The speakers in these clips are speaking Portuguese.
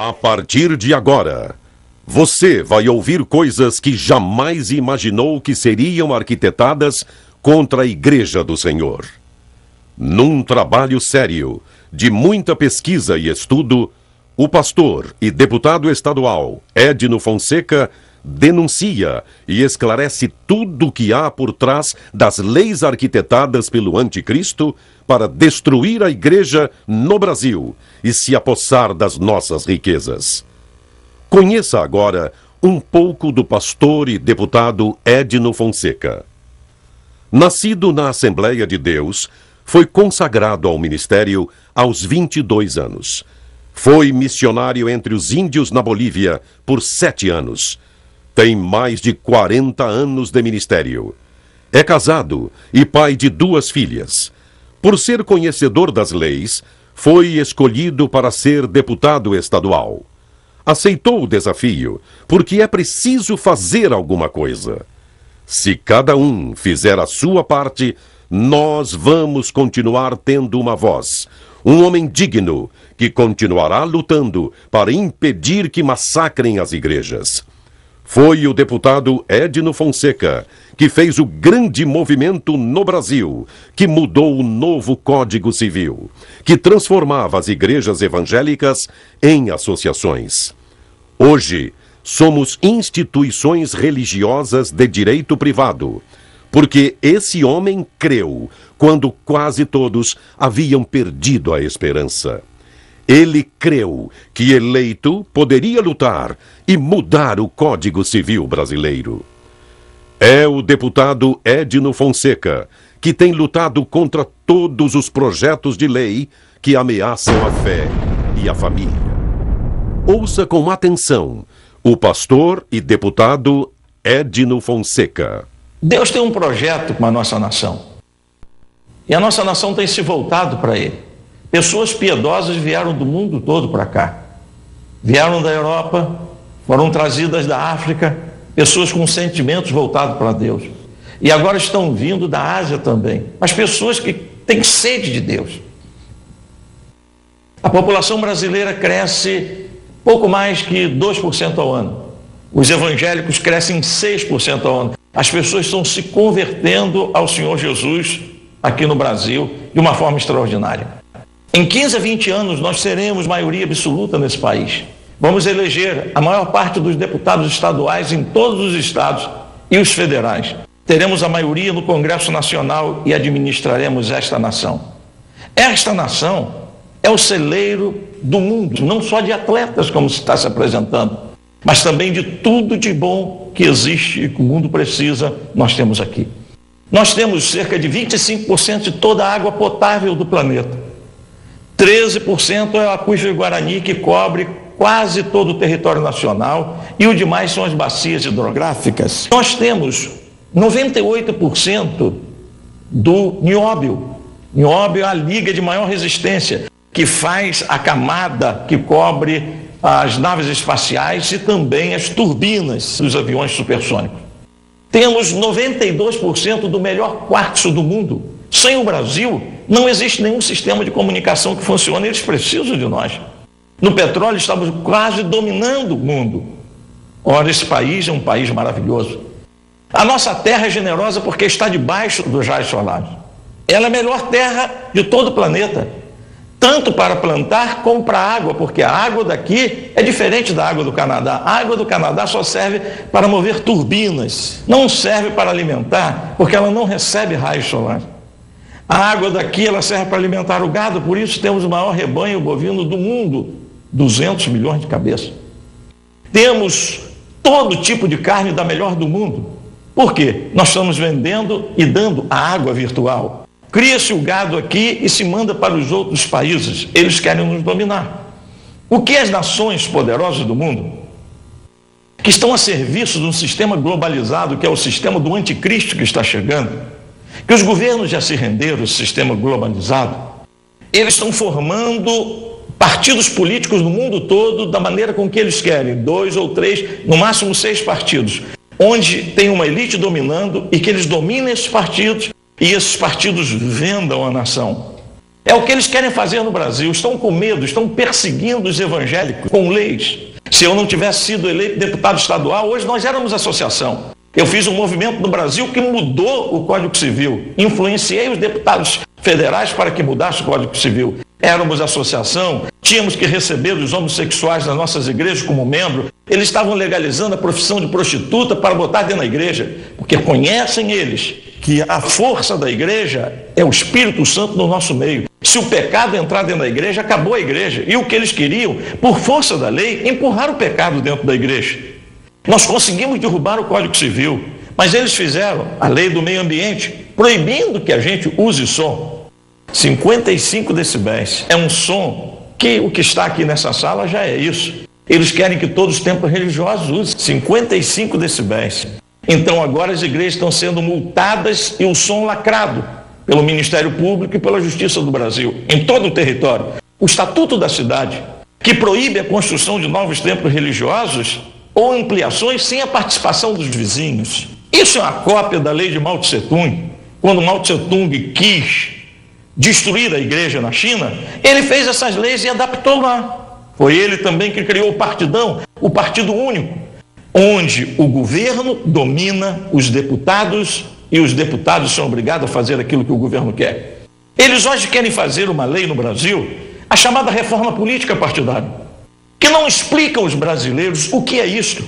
A partir de agora, você vai ouvir coisas que jamais imaginou que seriam arquitetadas contra a Igreja do Senhor. Num trabalho sério, de muita pesquisa e estudo, o pastor e deputado estadual Edno Fonseca denuncia e esclarece tudo o que há por trás das leis arquitetadas pelo anticristo para destruir a igreja no Brasil e se apossar das nossas riquezas. Conheça agora um pouco do pastor e deputado Edno Fonseca. Nascido na Assembleia de Deus, foi consagrado ao ministério aos 22 anos. Foi missionário entre os índios na Bolívia por 7 anos. Tem mais de 40 anos de ministério. É casado e pai de 2 filhas. Por ser conhecedor das leis, foi escolhido para ser deputado estadual. Aceitou o desafio porque é preciso fazer alguma coisa. Se cada um fizer a sua parte, nós vamos continuar tendo uma voz. Um homem digno que continuará lutando para impedir que massacrem as igrejas. Foi o deputado Edno Fonseca que fez o grande movimento no Brasil, que mudou o novo Código Civil, que transformava as igrejas evangélicas em associações. Hoje, somos instituições religiosas de direito privado, porque esse homem creu quando quase todos haviam perdido a esperança. Ele creu que eleito poderia lutar e mudar o Código Civil brasileiro. É o deputado Edno Fonseca que tem lutado contra todos os projetos de lei que ameaçam a fé e a família. Ouça com atenção o pastor e deputado Edno Fonseca. Deus tem um projeto com a nossa nação. E a nossa nação tem se voltado para ele. Pessoas piedosas vieram do mundo todo para cá. Vieram da Europa, foram trazidas da África, pessoas com sentimentos voltados para Deus. E agora estão vindo da Ásia também. Mas pessoas que têm sede de Deus. A população brasileira cresce pouco mais que 2% ao ano. Os evangélicos crescem 6% ao ano. As pessoas estão se convertendo ao Senhor Jesus aqui no Brasil de uma forma extraordinária. Em 15 a 20 anos nós seremos maioria absoluta nesse país. Vamos eleger a maior parte dos deputados estaduais em todos os estados e os federais. Teremos a maioria no Congresso Nacional e administraremos esta nação. Esta nação é o celeiro do mundo, não só de atletas como se está se apresentando, mas também de tudo de bom que existe e que o mundo precisa, nós temos aqui. Nós temos cerca de 25% de toda a água potável do planeta. 13% é o aquífero Guarani, que cobre quase todo o território nacional, e o demais são as bacias hidrográficas. Nós temos 98% do nióbio. Nióbio é a liga de maior resistência, que faz a camada que cobre as naves espaciais e também as turbinas dos aviões supersônicos. Temos 92% do melhor quartzo do mundo. Sem o Brasil, não existe nenhum sistema de comunicação que funcione, eles precisam de nós. No petróleo, estamos quase dominando o mundo. Ora, esse país é um país maravilhoso. A nossa terra é generosa porque está debaixo dos raios solares. Ela é a melhor terra de todo o planeta, tanto para plantar como para a água, porque a água daqui é diferente da água do Canadá. A água do Canadá só serve para mover turbinas, não serve para alimentar, porque ela não recebe raios solares. A água daqui ela serve para alimentar o gado, por isso temos o maior rebanho bovino do mundo, 200 milhões de cabeças. Temos todo tipo de carne da melhor do mundo. Por quê? Nós estamos vendendo e dando a água virtual. Cria-se o gado aqui e se manda para os outros países. Eles querem nos dominar. O que as nações poderosas do mundo, que estão a serviço de um sistema globalizado, que é o sistema do anticristo que está chegando, que os governos já se renderam ao sistema globalizado, eles estão formando partidos políticos no mundo todo da maneira com que eles querem, 2 ou 3, no máximo 6 partidos, onde tem uma elite dominando e que eles dominem esses partidos e esses partidos vendam a nação. É o que eles querem fazer no Brasil. Estão com medo, estão perseguindo os evangélicos com leis. Se eu não tivesse sido eleito deputado estadual, hoje nós éramos associação. Eu fiz um movimento no Brasil que mudou o Código Civil. Influenciei os deputados federais para que mudasse o Código Civil. Éramos associação, tínhamos que receber os homossexuais nas nossas igrejas como membro. Eles estavam legalizando a profissão de prostituta para botar dentro da igreja, porque conhecem eles que a força da igreja é o Espírito Santo no nosso meio. Se o pecado entrar dentro da igreja, acabou a igreja. E o que eles queriam, por força da lei, empurrar o pecado dentro da igreja. Nós conseguimos derrubar o Código Civil, mas eles fizeram a lei do meio ambiente, proibindo que a gente use som. 55 decibéis. É um som que o que está aqui nessa sala já é isso. Eles querem que todos os templos religiosos usem 55 decibéis. Então agora as igrejas estão sendo multadas e o som lacrado pelo Ministério Público e pela Justiça do Brasil, em todo o território. O Estatuto da Cidade, que proíbe a construção de novos templos religiosos ou ampliações sem a participação dos vizinhos. Isso é uma cópia da lei de Mao Tse-tung. Quando Mao Tse-tung quis destruir a igreja na China, ele fez essas leis e adaptou lá. Foi ele também que criou o Partidão, o Partido Único, onde o governo domina os deputados e os deputados são obrigados a fazer aquilo que o governo quer. Eles hoje querem fazer uma lei no Brasil, a chamada reforma política partidária, que não explica aos brasileiros o que é isto.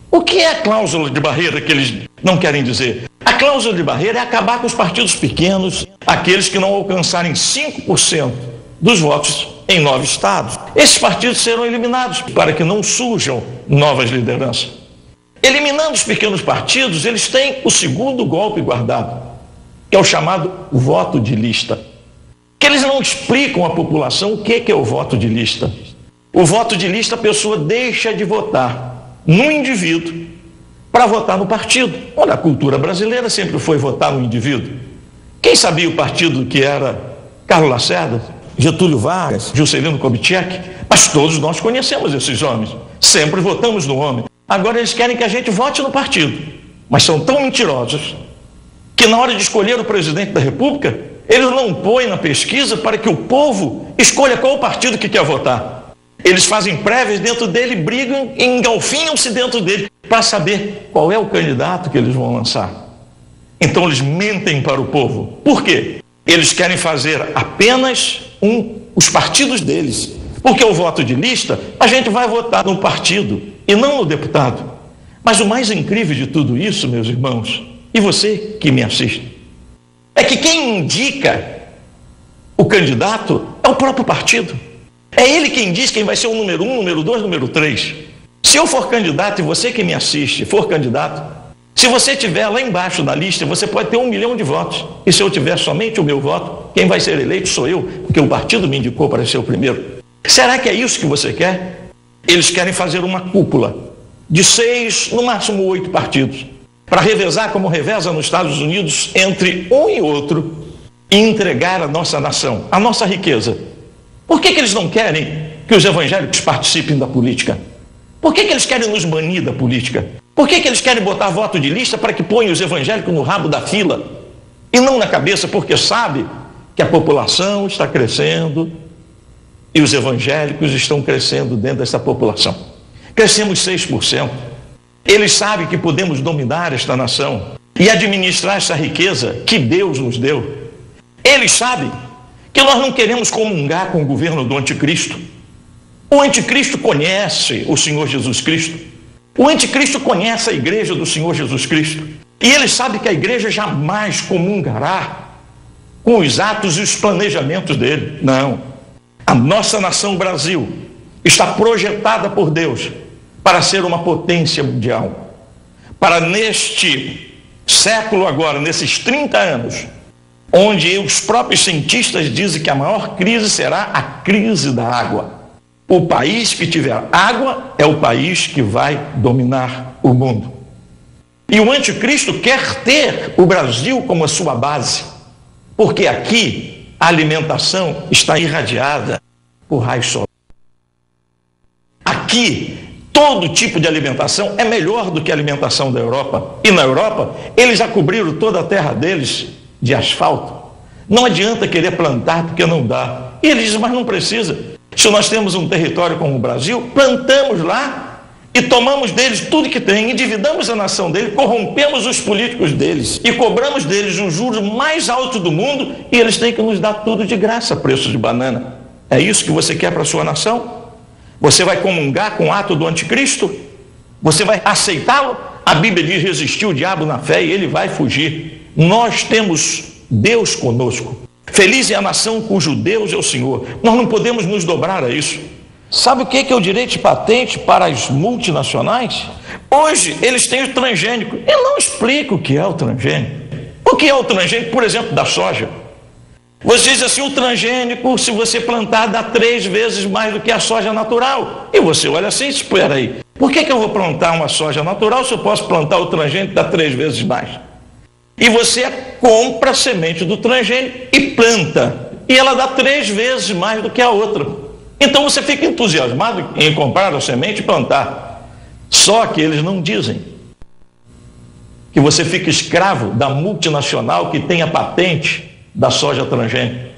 O que é a cláusula de barreira que eles não querem dizer? A cláusula de barreira é acabar com os partidos pequenos, aqueles que não alcançarem 5% dos votos em 9 estados. Esses partidos serão eliminados para que não surjam novas lideranças. Eliminando os pequenos partidos, eles têm o segundo golpe guardado, que é o chamado voto de lista. Que eles não explicam à população o que é o voto de lista. O voto de lista, a pessoa deixa de votar no indivíduo para votar no partido. Olha, a cultura brasileira sempre foi votar no indivíduo. Quem sabia o partido que era Carlos Lacerda, Getúlio Vargas, Juscelino Kubitschek? Mas todos nós conhecemos esses homens. Sempre votamos no homem. Agora eles querem que a gente vote no partido. Mas são tão mentirosos que na hora de escolher o presidente da República, eles não põem na pesquisa para que o povo escolha qual partido que quer votar. Eles fazem prévias dentro dele, brigam, engalfinham-se dentro dele para saber qual é o candidato que eles vão lançar. Então eles mentem para o povo. Por quê? Eles querem fazer apenas os partidos deles. Porque o voto de lista, a gente vai votar no partido e não no deputado. Mas o mais incrível de tudo isso, meus irmãos, e você que me assiste, é que quem indica o candidato é o próprio partido. É ele quem diz quem vai ser o número 1, número 2, número 3. Se eu for candidato e você que me assiste for candidato, se você estiver lá embaixo da lista, você pode ter 1 milhão de votos. E se eu tiver somente o meu voto, quem vai ser eleito sou eu, porque o partido me indicou para ser o primeiro. Será que é isso que você quer? Eles querem fazer uma cúpula de 6, no máximo 8 partidos, para revezar como reveza nos Estados Unidos entre um e outro e entregar a nossa nação, a nossa riqueza. Por que eles não querem que os evangélicos participem da política? Por que eles querem nos banir da política? Por que eles querem botar voto de lista para que ponham os evangélicos no rabo da fila e não na cabeça, porque sabe que a população está crescendo e os evangélicos estão crescendo dentro dessa população. Crescemos 6%. Eles sabem que podemos dominar esta nação e administrar essa riqueza que Deus nos deu. Eles sabem que nós não queremos comungar com o governo do anticristo. O anticristo conhece o Senhor Jesus Cristo. O anticristo conhece a igreja do Senhor Jesus Cristo. E ele sabe que a igreja jamais comungará com os atos e os planejamentos dele. Não. A nossa nação Brasil está projetada por Deus para ser uma potência mundial. Para neste século agora, nesses 30 anos, onde os próprios cientistas dizem que a maior crise será a crise da água. O país que tiver água é o país que vai dominar o mundo. E o anticristo quer ter o Brasil como a sua base, porque aqui a alimentação está irradiada por raios solares. Aqui, todo tipo de alimentação é melhor do que a alimentação da Europa. E na Europa, eles já cobriram toda a terra deles de asfalto. Não adianta querer plantar porque não dá. E ele diz, mas não precisa. Se nós temos um território como o Brasil, plantamos lá e tomamos deles tudo que tem, endividamos a nação deles, corrompemos os políticos deles e cobramos deles os juros mais altos do mundo e eles têm que nos dar tudo de graça, preço de banana. É isso que você quer para a sua nação? Você vai comungar com o ato do anticristo? Você vai aceitá-lo? A Bíblia diz, resistir o diabo na fé e ele vai fugir. Nós temos Deus conosco. Feliz é a nação cujo Deus é o Senhor. Nós não podemos nos dobrar a isso. Sabe o que é o direito de patente para as multinacionais? Hoje eles têm o transgênico. Eu não explico o que é o transgênico. O que é o transgênico, por exemplo, da soja? Você diz assim, o transgênico, se você plantar, dá 3 vezes mais do que a soja natural. E você olha assim, espera aí. Por que eu vou plantar uma soja natural se eu posso plantar o transgênico e dá 3 vezes mais? E você compra a semente do transgênico e planta. E ela dá 3 vezes mais do que a outra. Então você fica entusiasmado em comprar a semente e plantar. Só que eles não dizem que você fica escravo da multinacional que tem a patente da soja transgênica.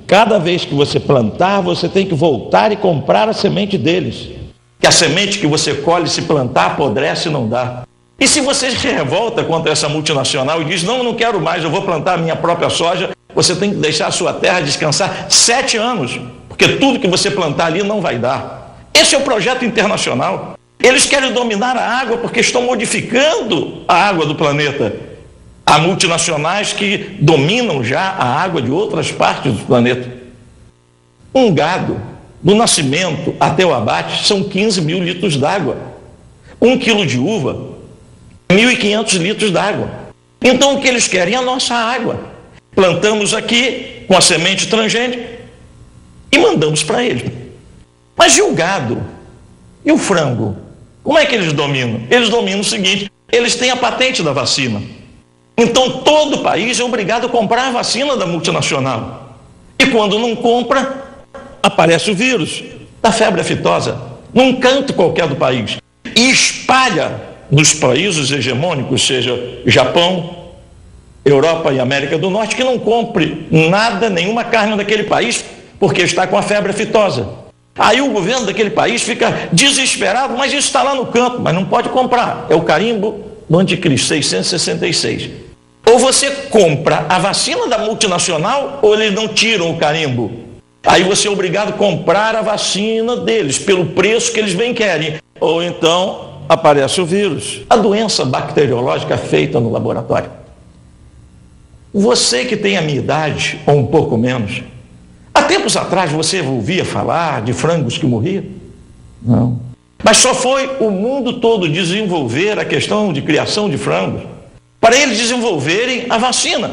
Cada vez que você plantar, você tem que voltar e comprar a semente deles. Que a semente que você colhe, se plantar, apodrece e não dá. E se você se revolta contra essa multinacional e diz, não, eu não quero mais, eu vou plantar a minha própria soja, você tem que deixar a sua terra descansar 7 anos, porque tudo que você plantar ali não vai dar. Esse é o projeto internacional. Eles querem dominar a água porque estão modificando a água do planeta. Há multinacionais que dominam já a água de outras partes do planeta. Um gado, do nascimento até o abate, são 15 mil litros d'água. 1 quilo de uva, 1.500 litros d'água. Então o que eles querem é a nossa água. Plantamos aqui com a semente transgênica e mandamos para eles. Mas e o gado? E o frango? Como é que eles dominam? Eles dominam o seguinte, eles têm a patente da vacina. Então todo país é obrigado a comprar a vacina da multinacional. E quando não compra, aparece o vírus da febre aftosa, num canto qualquer do país. E espalha nos países hegemônicos, seja Japão, Europa e América do Norte, que não compre nada, nenhuma carne daquele país, porque está com a febre aftosa. Aí o governo daquele país fica desesperado, mas isso está lá no campo, mas não pode comprar. É o carimbo do anticristo, 666. Ou você compra a vacina da multinacional, ou eles não tiram o carimbo. Aí você é obrigado a comprar a vacina deles, pelo preço que eles bem querem. Ou então aparece o vírus, a doença bacteriológica feita no laboratório. Você que tem a minha idade, ou um pouco menos, há tempos atrás você ouvia falar de frangos que morriam? Não. Mas só foi o mundo todo desenvolver a questão de criação de frangos, para eles desenvolverem a vacina.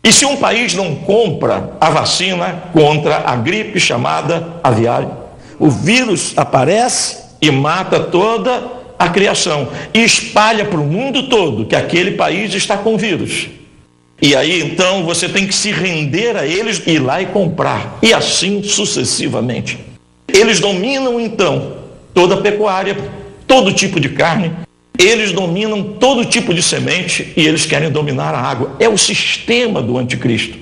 E se um país não compra a vacina contra a gripe chamada aviária, o vírus aparece e mata toda a criação e espalha para o mundo todo que aquele país está com vírus. E aí então você tem que se render a eles, ir lá e comprar, e assim sucessivamente. Eles dominam então toda a pecuária, todo tipo de carne, eles dominam todo tipo de semente e eles querem dominar a água. É o sistema do anticristo.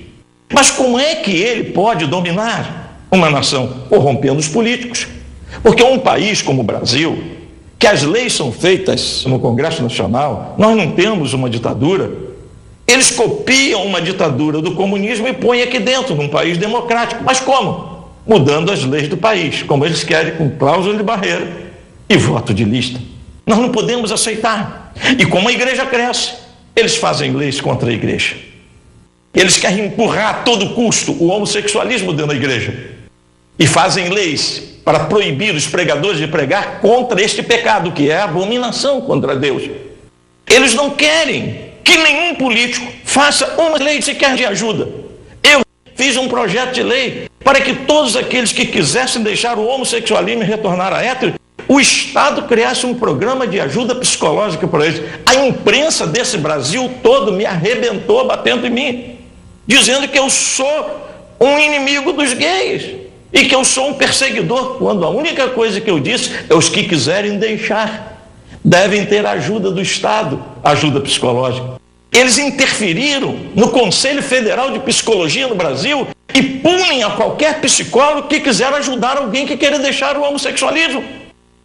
Mas como é que ele pode dominar uma nação? Corrompendo os políticos. Porque um país como o Brasil, que as leis são feitas no Congresso Nacional, nós não temos uma ditadura, eles copiam uma ditadura do comunismo e põem aqui dentro, num país democrático. Mas como? Mudando as leis do país, como eles querem, com cláusula de barreira e voto de lista. Nós não podemos aceitar. E como a igreja cresce, eles fazem leis contra a igreja. Eles querem empurrar a todo custo o homossexualismo dentro da igreja. E fazem leis para proibir os pregadores de pregar contra este pecado, que é a abominação contra Deus. Eles não querem que nenhum político faça uma lei sequer de ajuda. Eu fiz um projeto de lei para que todos aqueles que quisessem deixar o homossexualismo e retornar a hétero, o Estado criasse um programa de ajuda psicológica para eles. A imprensa desse Brasil todo me arrebentou batendo em mim, dizendo que eu sou um inimigo dos gays e que eu sou um perseguidor, quando a única coisa que eu disse é os que quiserem deixar devem ter ajuda do Estado, ajuda psicológica. Eles interferiram no Conselho Federal de Psicologia no Brasil e punem a qualquer psicólogo que quiser ajudar alguém que queira deixar o homossexualismo.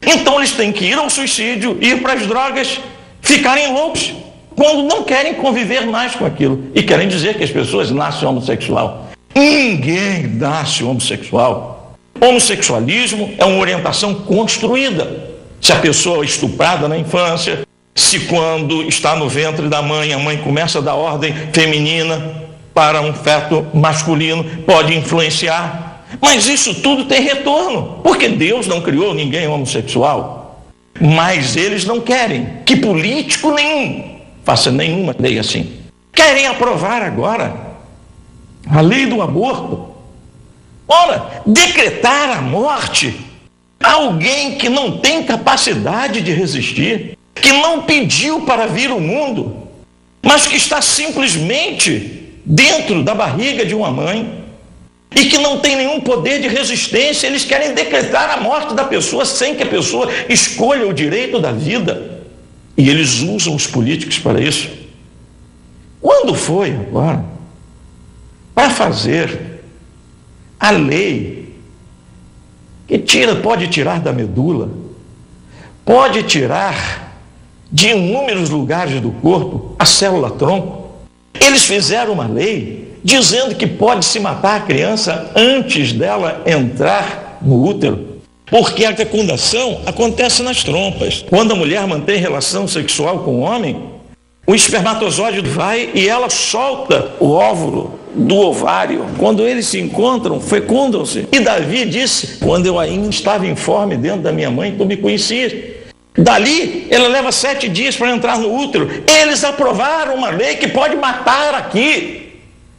Então eles têm que ir ao suicídio, ir para as drogas, ficarem loucos, quando não querem conviver mais com aquilo. E querem dizer que as pessoas nascem homossexual. Ninguém nasce homossexual. Homossexualismo é uma orientação construída. Se a pessoa é estuprada na infância, se quando está no ventre da mãe, a mãe começa a dar ordem feminina para um feto masculino, pode influenciar. Mas isso tudo tem retorno, porque Deus não criou ninguém homossexual. Mas eles não querem que político nenhum faça nenhuma lei assim. Querem aprovar agora a lei do aborto. Ora, decretar a morte a alguém que não tem capacidade de resistir, que não pediu para vir ao mundo, mas que está simplesmente dentro da barriga de uma mãe e que não tem nenhum poder de resistência. Eles querem decretar a morte da pessoa sem que a pessoa escolha o direito da vida. E eles usam os políticos para isso. Quando foi agora para fazer a lei que pode tirar da medula, pode tirar de inúmeros lugares do corpo a célula-tronco? Eles fizeram uma lei dizendo que pode se matar a criança antes dela entrar no útero, porque a fecundação acontece nas trompas. Quando a mulher mantém relação sexual com o homem, o espermatozoide vai e ela solta o óvulo do ovário. Quando eles se encontram, fecundam-se. E Davi disse: quando eu ainda estava informe dentro da minha mãe, tu me conhecias. Dali, ela leva 7 dias para entrar no útero. Eles aprovaram uma lei que pode matar aqui.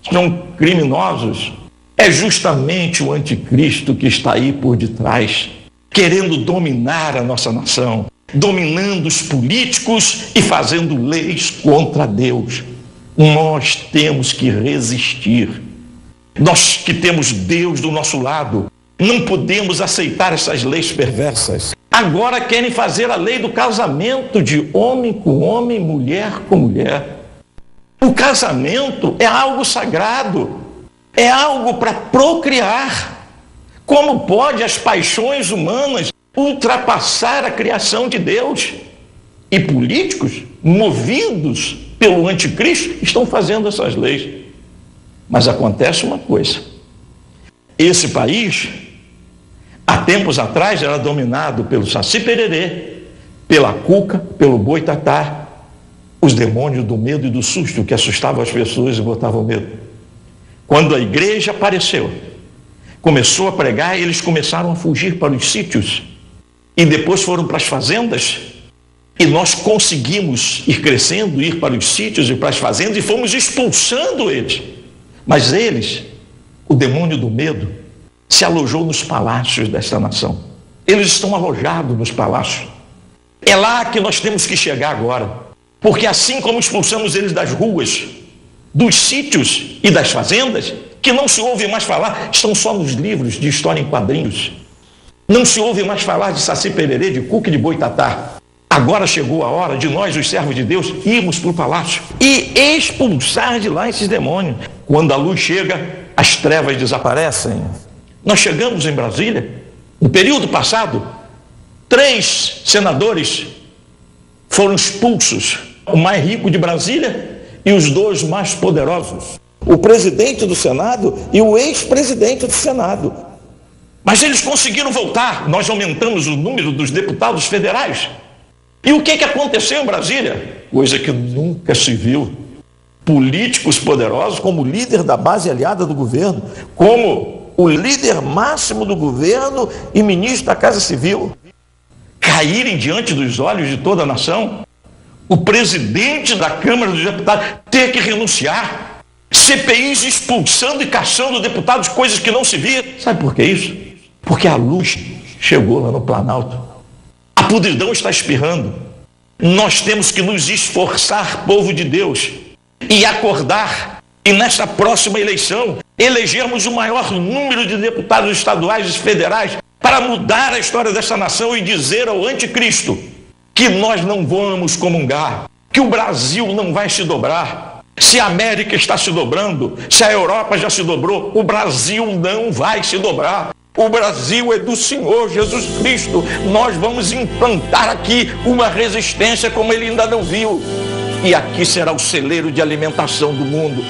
São criminosos. É justamente o anticristo que está aí por detrás, querendo dominar a nossa nação, dominando os políticos e fazendo leis contra Deus. Nós temos que resistir. Nós que temos Deus do nosso lado, não podemos aceitar essas leis perversas. Agora querem fazer a lei do casamento de homem com homem, mulher com mulher. O casamento é algo sagrado, é algo para procriar. Como pode as paixões humanas ultrapassar a criação de Deus? E políticos, movidos pelo anticristo, estão fazendo essas leis. Mas acontece uma coisa: esse país, há tempos atrás, era dominado pelo Saci Pererê, pela Cuca, pelo Boitatá, os demônios do medo e do susto que assustavam as pessoas e botavam medo. Quando a igreja apareceu, começou a pregar, eles começaram a fugir para os sítios e depois foram para as fazendas, e nós conseguimos ir crescendo, ir para os sítios e para as fazendas, e fomos expulsando eles. Mas eles, o demônio do medo, se alojou nos palácios desta nação. Eles estão alojados nos palácios. É lá que nós temos que chegar agora, porque assim como expulsamos eles das ruas, dos sítios e das fazendas, que não se ouve mais falar, estão só nos livros de história em quadrinhos. Não se ouve mais falar de Saci Pererê, de Cuca e de Boitatá. Agora chegou a hora de nós, os servos de Deus, irmos para o palácio e expulsar de lá esses demônios. Quando a luz chega, as trevas desaparecem. Nós chegamos em Brasília, no período passado, 3 senadores foram expulsos, o mais rico de Brasília e os 2 mais poderosos, o presidente do Senado e o ex-presidente do Senado. Mas eles conseguiram voltar. Nós aumentamos o número dos deputados federais. E o que aconteceu em Brasília? Coisa que nunca se viu. Políticos poderosos, como o líder da base aliada do governo, como o líder máximo do governo e ministro da Casa Civil, caírem diante dos olhos de toda a nação. O presidente da Câmara dos Deputados ter que renunciar. CPIs expulsando e caçando deputados, coisas que não se via. Sabe por que isso? Porque a luz chegou lá no Planalto. A podridão está espirrando. Nós temos que nos esforçar, povo de Deus, e acordar, e nesta próxima eleição, elegermos o maior número de deputados estaduais e federais para mudar a história desta nação e dizer ao anticristo que nós não vamos comungar, que o Brasil não vai se dobrar. Se a América está se dobrando, se a Europa já se dobrou, o Brasil não vai se dobrar. O Brasil é do Senhor Jesus Cristo. Nós vamos implantar aqui uma resistência como ele ainda não viu. E aqui será o celeiro de alimentação do mundo.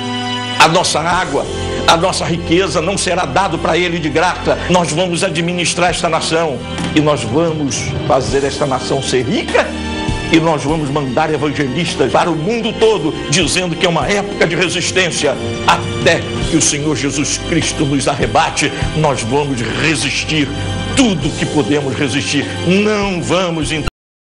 A nossa água, a nossa riqueza não será dado para ele de graça. Nós vamos administrar esta nação e nós vamos fazer esta nação ser rica. E nós vamos mandar evangelistas para o mundo todo, dizendo que é uma época de resistência. Até que o Senhor Jesus Cristo nos arrebate, nós vamos resistir tudo que podemos resistir. Não vamos